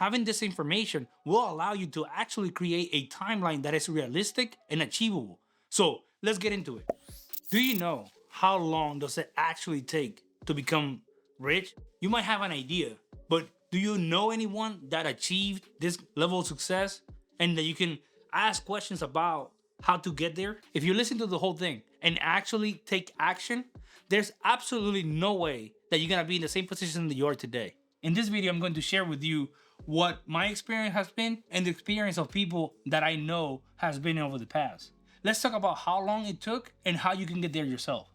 having this information will allow you to actually create a timeline that is realistic and achievable. So let's get into it. Do you know how long does it actually take to become rich? You might have an idea, but do you know anyone that achieved this level of success and that you can ask questions about how to get there? If you listen to the whole thing and actually take action, there's absolutely no way that you're gonna be in the same position that you are today. In this video, I'm going to share with you what my experience has been and the experience of people that I know has been over the past. Let's talk about how long it took and how you can get there yourself.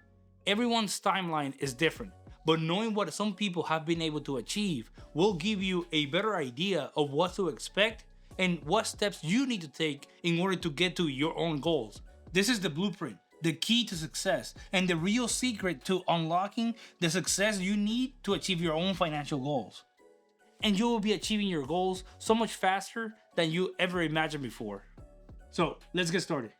Everyone's timeline is different, but knowing what some people have been able to achieve will give you a better idea of what to expect and what steps you need to take in order to get to your own goals. This is the blueprint, the key to success, and the real secret to unlocking the success you need to achieve your own financial goals. And you will be achieving your goals so much faster than you ever imagined before. So let's get started.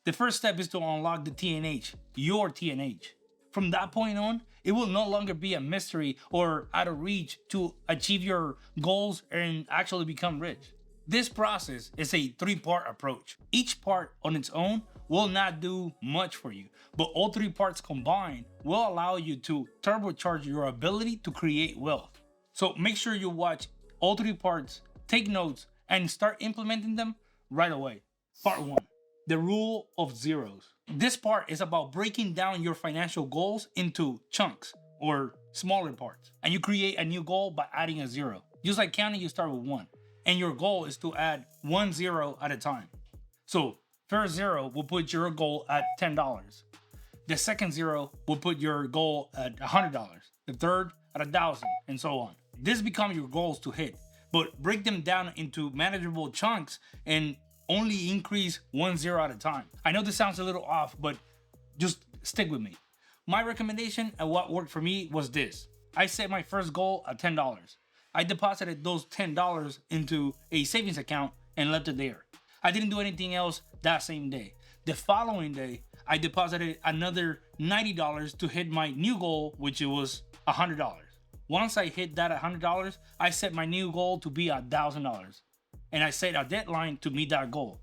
The first step is to unlock the TNH, your TNH. From that point on, it will no longer be a mystery or out of reach to achieve your goals and actually become rich. This process is a three-part approach. Each part on its own will not do much for you, but all three parts combined will allow you to turbocharge your ability to create wealth. So make sure you watch all three parts, take notes, and start implementing them right away. Part 1. The rule of zeros. This part is about breaking down your financial goals into chunks or smaller parts. And you create a new goal by adding a zero. Just like counting, you start with 1. And your goal is to add 1 zero at a time. So first zero will put your goal at $10. The second zero will put your goal at $100. The third at 1,000, and so on. This becomes your goals to hit, but break them down into manageable chunks and only increase 1 zero at a time. I know this sounds a little off, but just stick with me. My recommendation and what worked for me was this. I set my first goal at $10. I deposited those $10 into a savings account and left it there. I didn't do anything else that same day. The following day, I deposited another $90 to hit my new goal, which it was $100. Once I hit that $100, I set my new goal to be $1,000. And I set a deadline to meet that goal.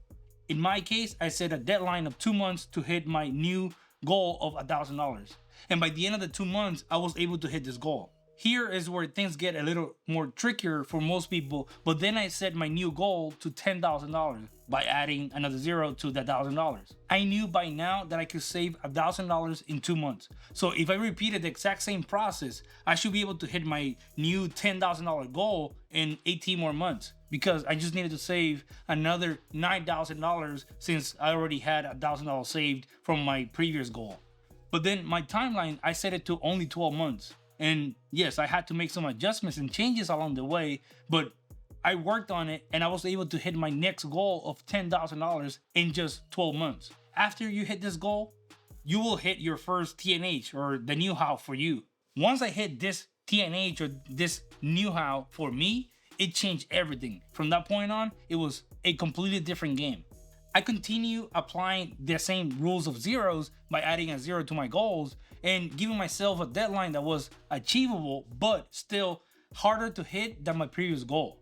In my case, I set a deadline of 2 months to hit my new goal of $1,000. And by the end of the 2 months, I was able to hit this goal. Here is where things get a little more trickier for most people, but then I set my new goal to $10,000 by adding another zero to the $1,000. I knew by now that I could save $1,000 in 2 months. So if I repeated the exact same process, I should be able to hit my new $10,000 goal in 18 more months, because I just needed to save another $9,000 since I already had $1,000 saved from my previous goal. But then my timeline, I set it to only 12 months. And yes, I had to make some adjustments and changes along the way, but I worked on it and I was able to hit my next goal of $10,000 in just 12 months. After you hit this goal, you will hit your first TNH, or the new how for you. Once I hit this TNH, or this new how for me, it changed everything. From that point on, it was a completely different game. I continue applying the same rules of zeros by adding a zero to my goals and giving myself a deadline that was achievable, but still harder to hit than my previous goal.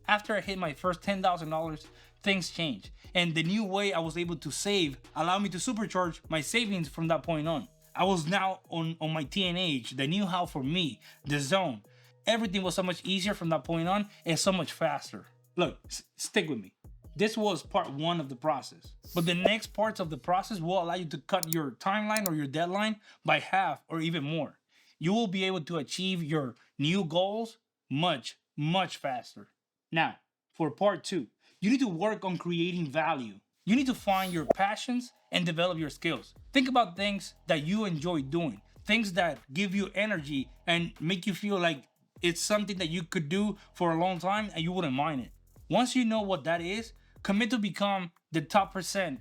After I hit my first $10,000, things changed. And the new way I was able to save allowed me to supercharge my savings from that point on. I was now on my TNH, the new how for me, the zone. Everything was so much easier from that point on and so much faster. Look, stick with me. This was part 1 of the process. But the next parts of the process will allow you to cut your timeline or your deadline by half or even more. You will be able to achieve your new goals much, much faster. Now, for part 2, you need to work on creating value. You need to find your passions and develop your skills. Think about things that you enjoy doing, things that give you energy and make you feel like it's something that you could do for a long time and you wouldn't mind it. Once you know what that is, commit to become the top percent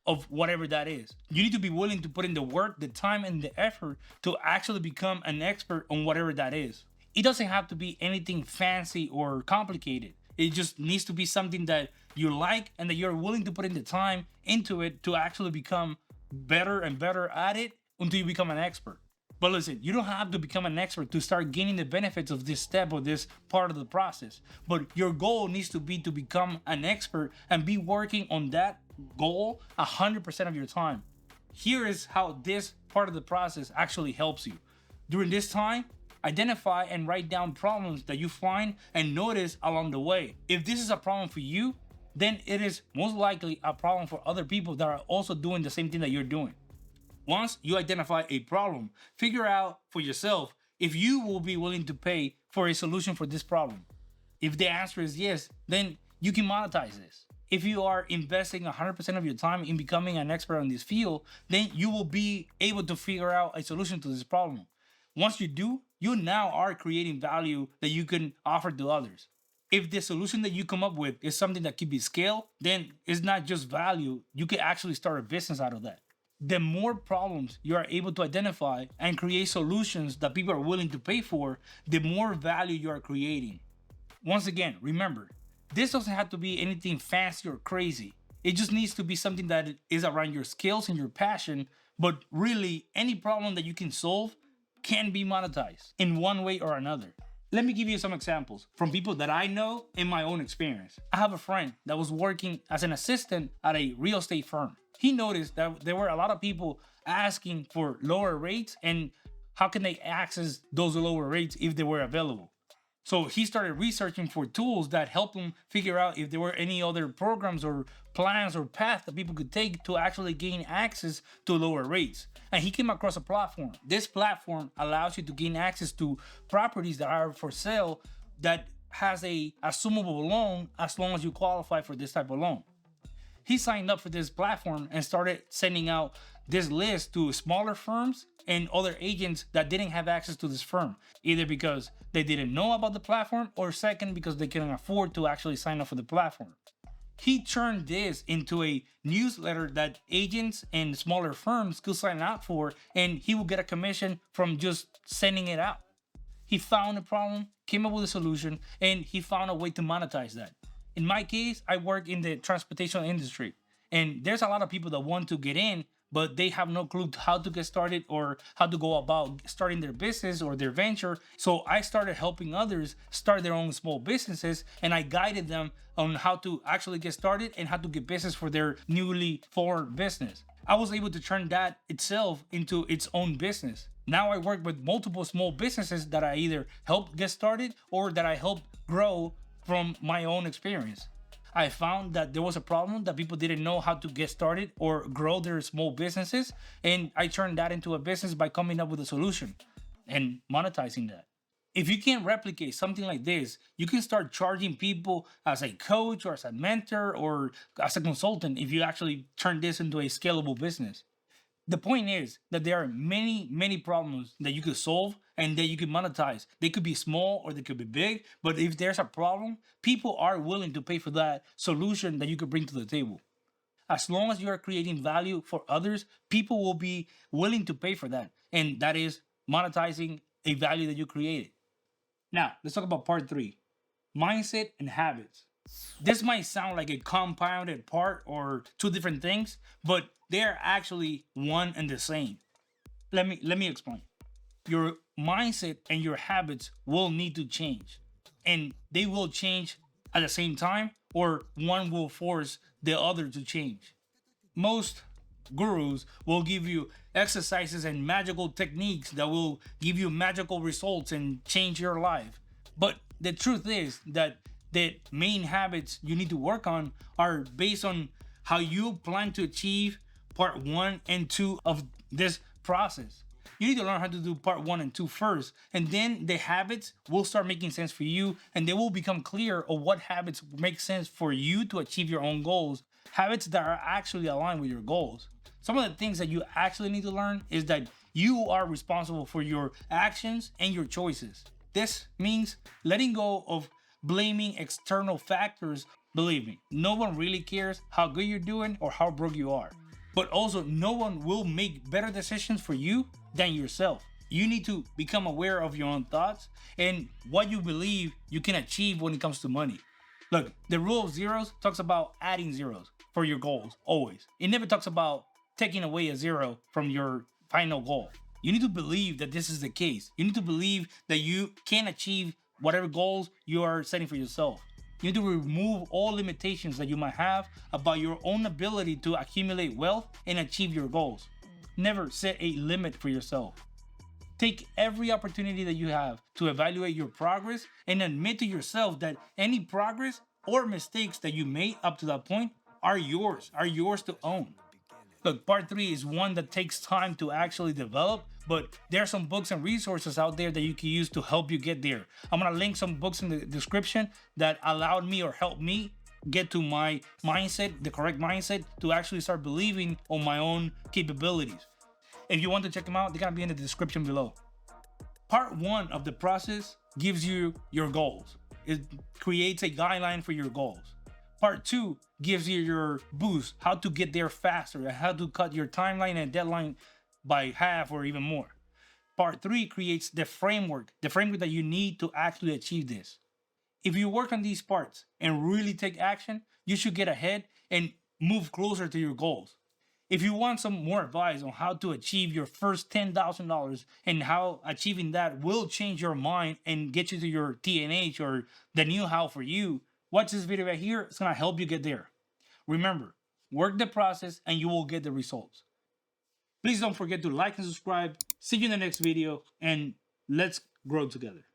of whatever that is. You need to be willing to put in the work, the time, and the effort to actually become an expert on whatever that is. It doesn't have to be anything fancy or complicated. It just needs to be something that you like and that you're willing to put in the time into it to actually become better and better at it until you become an expert. But listen, you don't have to become an expert to start gaining the benefits of this step or this part of the process. But your goal needs to be to become an expert and be working on that goal 100% of your time. Here is how this part of the process actually helps you. During this time, identify and write down problems that you find and notice along the way. If this is a problem for you, then it is most likely a problem for other people that are also doing the same thing that you're doing. Once you identify a problem, figure out for yourself if you will be willing to pay for a solution for this problem. If the answer is yes, then you can monetize this. If you are investing 100% of your time in becoming an expert in this field, then you will be able to figure out a solution to this problem. Once you do, you now are creating value that you can offer to others. If the solution that you come up with is something that can be scaled, then it's not just value, you can actually start a business out of that. The more problems you are able to identify and create solutions that people are willing to pay for, the more value you are creating. Once again, remember, this doesn't have to be anything fancy or crazy. It just needs to be something that is around your skills and your passion, but really any problem that you can solve can be monetized in one way or another. Let me give you some examples from people that I know in my own experience. I have a friend that was working as an assistant at a real estate firm. He noticed that there were a lot of people asking for lower rates and how can they access those lower rates if they were available. So he started researching for tools that help him figure out if there were any other programs or plans or paths that people could take to actually gain access to lower rates. And he came across a platform. This platform allows you to gain access to properties that are for sale that has a assumable loan as long as you qualify for this type of loan. He signed up for this platform and started sending out this list to smaller firms and other agents that didn't have access to this firm, either because they didn't know about the platform or second, because they couldn't afford to actually sign up for the platform. He turned this into a newsletter that agents and smaller firms could sign up for, and he would get a commission from just sending it out. He found a problem, came up with a solution, and he found a way to monetize that. In my case, I work in the transportation industry, and there's a lot of people that want to get in, but they have no clue how to get started or how to go about starting their business or their venture. So I started helping others start their own small businesses, and I guided them on how to actually get started and how to get business for their newly formed business. I was able to turn that itself into its own business. Now I work with multiple small businesses that I either help get started or that I help grow from my own experience. I found that there was a problem that people didn't know how to get started or grow their small businesses, and I turned that into a business by coming up with a solution and monetizing that. If you can replicate something like this, you can start charging people as a coach or as a mentor or as a consultant if you actually turn this into a scalable business. The point is that there are many problems that you could solve and that you could monetize. They could be small or they could be big, but if there's a problem, people are willing to pay for that solution that you could bring to the table. As long as you are creating value for others, people will be willing to pay for that. And that is monetizing a value that you created. Now, let's talk about part 3, mindset and habits. This might sound like a compounded part or two different things, but they're actually one and the same. Let me explain. Your mindset and your habits will need to change, and they will change at the same time, or one will force the other to change. Most gurus will give you exercises and magical techniques that will give you magical results and change your life. But the truth is that the main habits you need to work on are based on how you plan to achieve part 1 and 2 of this process. You need to learn how to do part 1 and 2 first, and then the habits will start making sense for you, and they will become clear of what habits make sense for you to achieve your own goals, habits that are actually aligned with your goals. Some of the things that you actually need to learn is that you are responsible for your actions and your choices. This means letting go of blaming external factors. Believe me, no one really cares how good you're doing or how broke you are. But also, no one will make better decisions for you than yourself. You need to become aware of your own thoughts and what you believe you can achieve when it comes to money. Look, the rule of zeros talks about adding zeros for your goals, always. It never talks about taking away a zero from your final goal. You need to believe that this is the case. You need to believe that you can achieve whatever goals you are setting for yourself. You need to remove all limitations that you might have about your own ability to accumulate wealth and achieve your goals. Never set a limit for yourself. Take every opportunity that you have to evaluate your progress and admit to yourself that any progress or mistakes that you made up to that point are yours to own. Look, part three is one that takes time to actually develop, but there are some books and resources out there that you can use to help you get there. I'm gonna link some books in the description that allowed me or helped me get to my mindset, the correct mindset, to actually start believing on my own capabilities. If you want to check them out, they're gonna be in the description below. Part one of the process gives you your goals. It creates a guideline for your goals. Part two gives you your boost, how to get there faster, how to cut your timeline and deadline by half or even more. Part three creates the framework that you need to actually achieve this. If you work on these parts and really take action, you should get ahead and move closer to your goals. If you want some more advice on how to achieve your first $10,000 and how achieving that will change your mind and get you to your TNH or the new how for you, watch this video right here. It's gonna help you get there. Remember, work the process and you will get the results. Please don't forget to like and subscribe. See you in the next video and let's grow together.